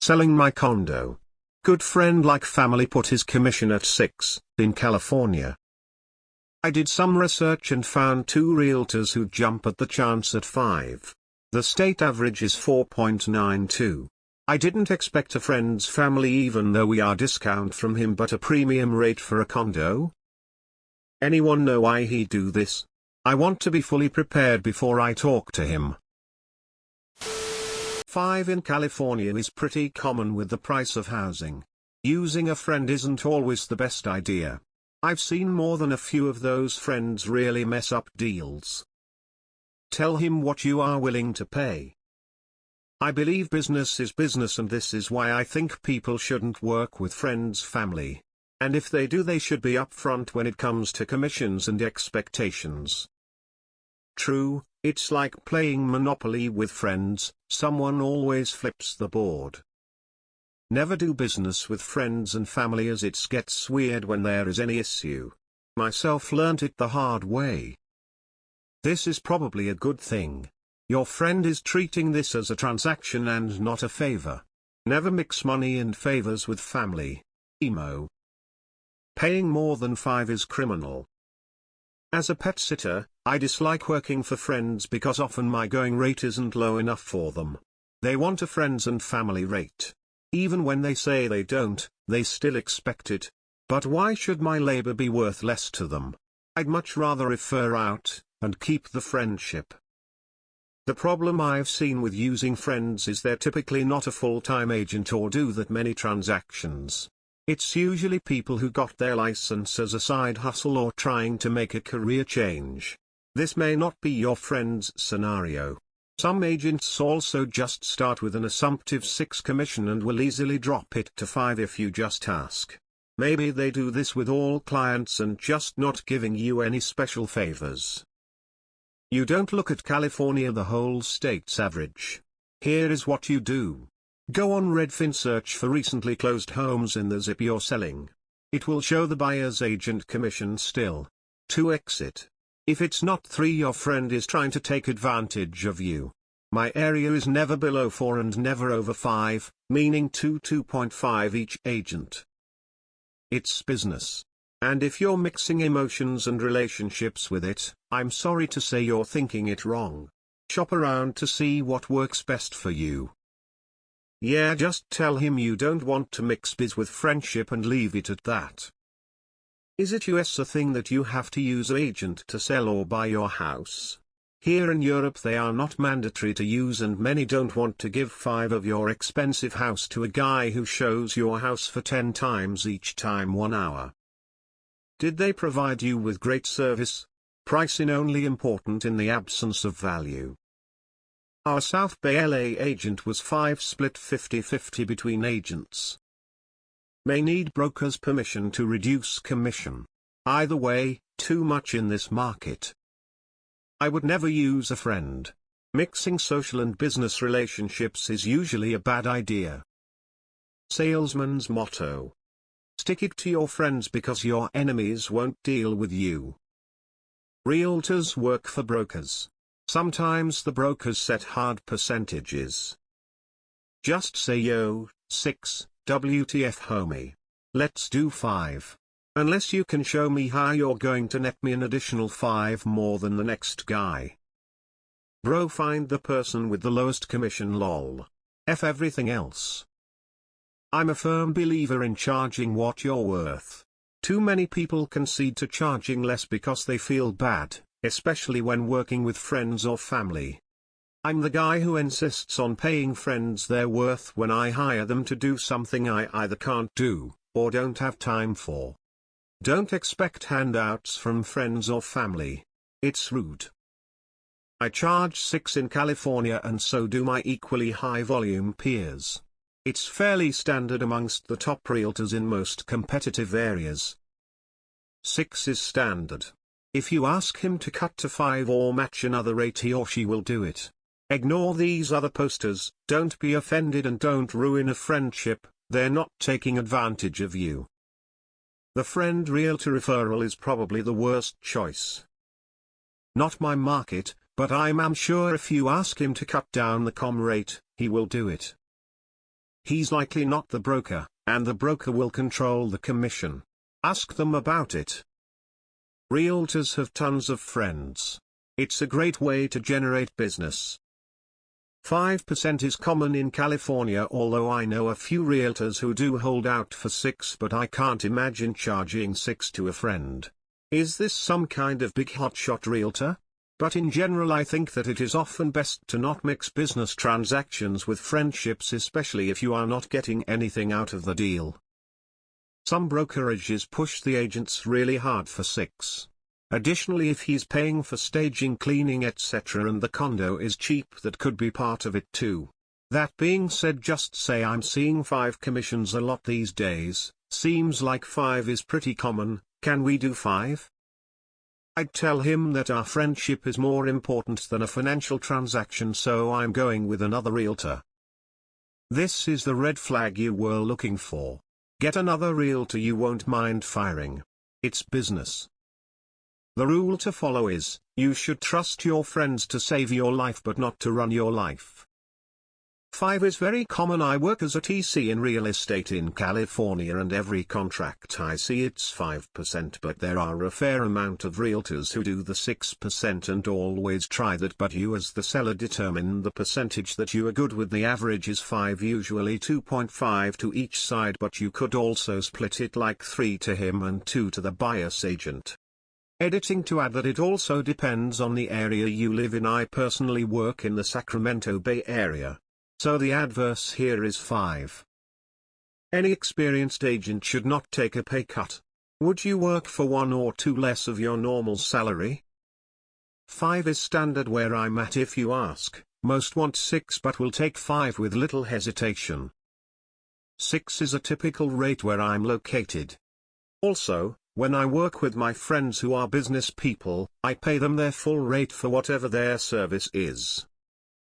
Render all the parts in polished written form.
Selling my condo. Good friend like family put his commission at 6 in California. I did some research and found 2 realtors who jump at the chance at 5. The state average is 4.92. I didn't expect a friend's family even though we are discount from him but a premium rate for a condo. Anyone know why he do this? I want to be fully prepared before I talk to him. 5 in California is pretty common with the price of housing. Using a friend isn't always the best idea. I've seen more than a few of those friends really mess up deals. Tell him what you are willing to pay. I believe business is business, and this is why I think people shouldn't work with friends' family. And if they do, they should be upfront when it comes to commissions and expectations. True, it's like playing Monopoly with friends, someone always flips the board. Never do business with friends and family as it gets weird when there is any issue. Myself learnt it the hard way. This is probably a good thing. Your friend is treating this as a transaction and not a favor. Never mix money and favors with family. Emo. Paying more than 5 is criminal. As a pet sitter, I dislike working for friends because often my going rate isn't low enough for them. They want a friends and family rate. Even when they say they don't, they still expect it. But why should my labor be worth less to them? I'd much rather refer out, and keep the friendship. The problem I've seen with using friends is they're typically not a full-time agent or do that many transactions. It's usually people who got their license as a side hustle or trying to make a career change. This may not be your friend's scenario. Some agents also just start with an assumptive 6 commission and will easily drop it to 5 if you just ask. Maybe they do this with all clients and just not giving you any special favors. You don't look at California, the whole state's average. Here is what you do. Go on Redfin, search for recently closed homes in the zip you're selling. It will show the buyer's agent commission still. To exit. If it's not 3, your friend is trying to take advantage of you. My area is never below 4 and never over 5, meaning 2.5 each agent. It's business. And if you're mixing emotions and relationships with it, I'm sorry to say you're thinking it wrong. Shop around to see what works best for you. Yeah, just tell him you don't want to mix biz with friendship and leave it at that. Is it a thing that you have to use an agent to sell or buy your house? Here in Europe they are not mandatory to use, and many don't want to give 5 of your expensive house to a guy who shows your house for 10 times each time 1 hour. Did they provide you with great service? Price is only important in the absence of value. Our South Bay LA agent was 5 split 50-50 between agents. May need broker's permission to reduce commission. Either way, too much in this market. I would never use a friend. Mixing social and business relationships is usually a bad idea. Salesman's motto. Stick it to your friends because your enemies won't deal with you. Realtors work for brokers. Sometimes the brokers set hard percentages. Just say yo, 6, WTF homie. Let's do 5. Unless you can show me how you're going to net me an additional 5 more than the next guy. Bro, find the person with the lowest commission, lol. F everything else. I'm a firm believer in charging what you're worth. Too many people concede to charging less because they feel bad, especially when working with friends or family. I'm the guy who insists on paying friends their worth when I hire them to do something I either can't do, or don't have time for. Don't expect handouts from friends or family. It's rude. I charge 6 in California and so do my equally high volume peers. It's fairly standard amongst the top realtors in most competitive areas. 6 is standard. If you ask him to cut to 5 or match another rate, he or she will do it. Ignore these other posters, don't be offended and don't ruin a friendship, they're not taking advantage of you. The friend realtor referral is probably the worst choice. Not my market, but I'm sure if you ask him to cut down the com rate, he will do it. He's likely not the broker, and the broker will control the commission. Ask them about it. Realtors have tons of friends. It's a great way to generate business. 5% is common in California, although I know a few realtors who do hold out for 6, but I can't imagine charging 6 to a friend. Is this some kind of big hotshot realtor? But in general I think that it is often best to not mix business transactions with friendships, especially if you are not getting anything out of the deal. Some brokerages push the agents really hard for 6. Additionally, if he's paying for staging, cleaning, etc., and the condo is cheap, that could be part of it too. That being said, just say I'm seeing 5 commissions a lot these days, seems like 5 is pretty common, can we do 5? I'd tell him that our friendship is more important than a financial transaction, so I'm going with another realtor. This is the red flag you were looking for. Get another realtor you won't mind firing. It's business. The rule to follow is, you should trust your friends to save your life but not to run your life. 5 is very common. I work as a TC in real estate in California, and every contract I see it's 5%, but there are a fair amount of realtors who do the 6% and always try that, but you as the seller determine the percentage that you are good with. The average is 5, usually 2.5 to each side, but you could also split it like 3 to him and 2 to the buyer's agent. Editing to add that it also depends on the area you live in. I personally work in the Sacramento Bay Area, so the adverse here is 5. Any experienced agent should not take a pay cut. Would you work for 1 or 2 less of your normal salary? 5 is standard where I'm at. If you ask, most want 6 but will take 5 with little hesitation. 6 is a typical rate where I'm located. Also, when I work with my friends who are business people, I pay them their full rate for whatever their service is.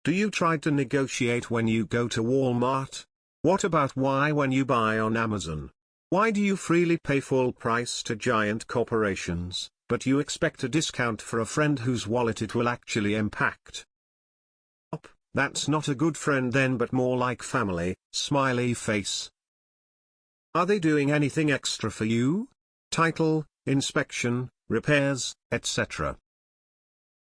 Do you try to negotiate when you go to Walmart? What about why when you buy on Amazon? Why do you freely pay full price to giant corporations, but you expect a discount for a friend whose wallet it will actually impact? That's not a good friend then, but more like family, smiley face. Are they doing anything extra for you? Title, inspection, repairs, etc.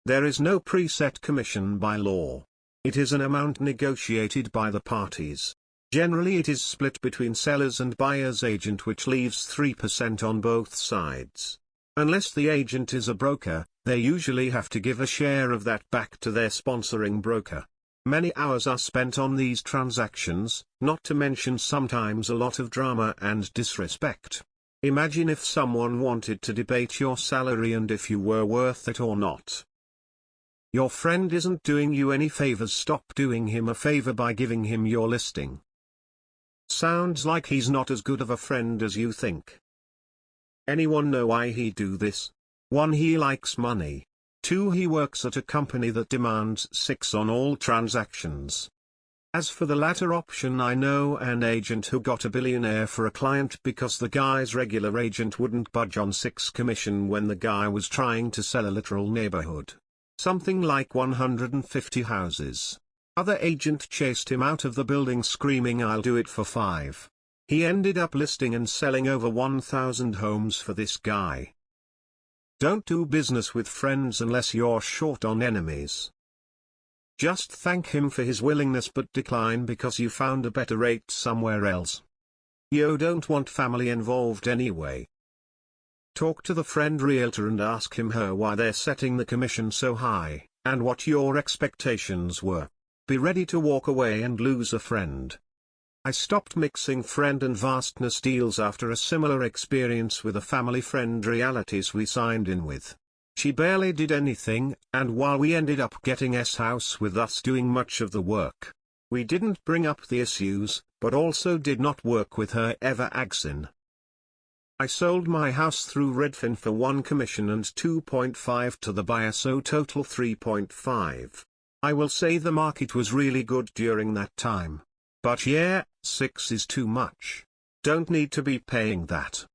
There is no preset commission by law. It is an amount negotiated by the parties. Generally it is split between sellers and buyer's agent, which leaves 3% on both sides. Unless the agent is a broker, they usually have to give a share of that back to their sponsoring broker. Many hours are spent on these transactions, not to mention sometimes a lot of drama and disrespect. Imagine if someone wanted to debate your salary and if you were worth it or not. Your friend isn't doing you any favors. Stop doing him a favor by giving him your listing. Sounds like he's not as good of a friend as you think. Anyone know why he do this? 1. He likes money. 2. He works at a company that demands 6 on all transactions. As for the latter option, I know an agent who got a billionaire for a client because the guy's regular agent wouldn't budge on 6 commission when the guy was trying to sell a literal neighborhood. Something like 150 houses. Other agent chased him out of the building screaming, "I'll do it for 5. He ended up listing and selling over 1,000 homes for this guy. Don't do business with friends unless you're short on enemies. Just thank him for his willingness but decline because you found a better rate somewhere else. You don't want family involved anyway. Talk to the friend realtor and ask him/her why they're setting the commission so high, and what your expectations were. Be ready to walk away and lose a friend. I stopped mixing friend and vastness deals after a similar experience with a family friend realities we signed in with. She barely did anything, and while we ended up getting S-house with us doing much of the work, we didn't bring up the issues, but also did not work with her ever again. I sold my house through Redfin for 1 commission and 2.5 to the buyer, so total 3.5. I will say the market was really good during that time. But yeah, 6 is too much. Don't need to be paying that.